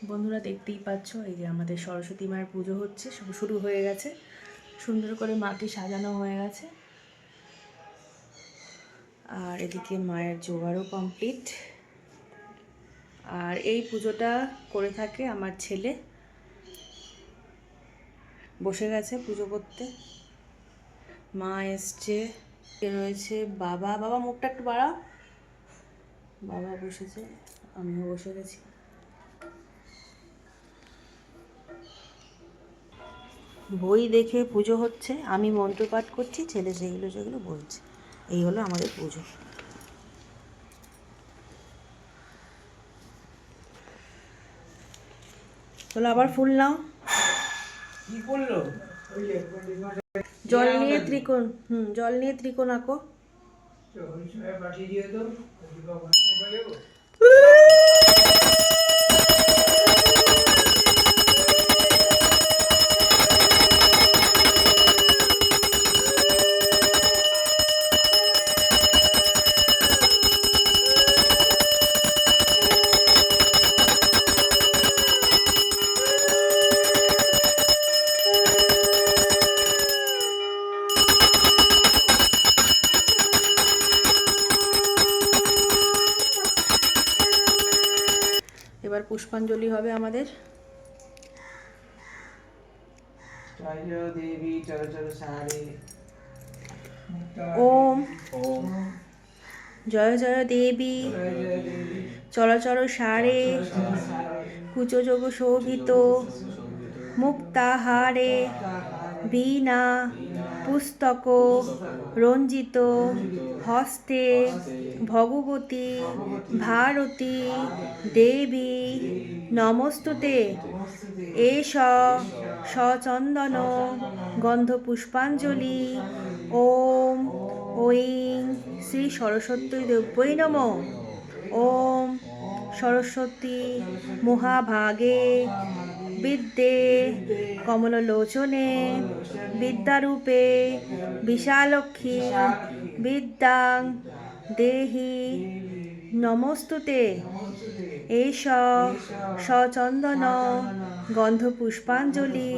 বন্ধুরা দেখতেই পাচ্ছ, এই যে আমাদের সরস্বতী মায়ের পুজো হচ্ছে, শুরু হয়ে গেছে। সুন্দর করে মাটি সাজানো হয়ে গেছে, আর এদিকে মায়ের জোগাড়ও কমপ্লিট। আর এই পুজোটা করে থাকে আমার ছেলে, বসে গেছে পুজো করতে। মা এসছে, রয়েছে বাবা। বাবা মুখটা একটু বাড়াও। বাবা বসেছে, আমিও বসে গেছি। বই দেখে পুজো হচ্ছে, আমি মন্ত্রপাঠ করছি, ছেলে সেগুলো বলছে। এই হলো আমাদের পুজো। চলো আবার ফুল নাও। কি করলো? জল নিয়ে ত্রিকোণ, জল নিয়ে ত্রিকোণ আঁকো। পাঠিয়ে দিয়ে তো এবার পুষ্পাঞ্জলি হবে আমাদের। জয় দেবী চরচর সারে ওম জয় জয় দেবী চরচর সারে কুচযোগ শোভিত মুক্তাহারে বীণা পুস্তক রঞ্জিত হস্তে ভগবতী ভারতী দেবী নমস্তুতে। এষ সচন্দন গন্ধ পুষ্পাঞ্জলি। ওম ঐং শ্রী সরস্বতী দেব্যৈ নমঃ। ওম সরস্বতী মহাভাগে বিদ্যে কমললোচনে বিদ্যারূপে বিশালক্ষী বিদ্যাং দেহি নমস্তুতে। এষ সচন্দন গন্ধ পুষ্পাঞ্জলি।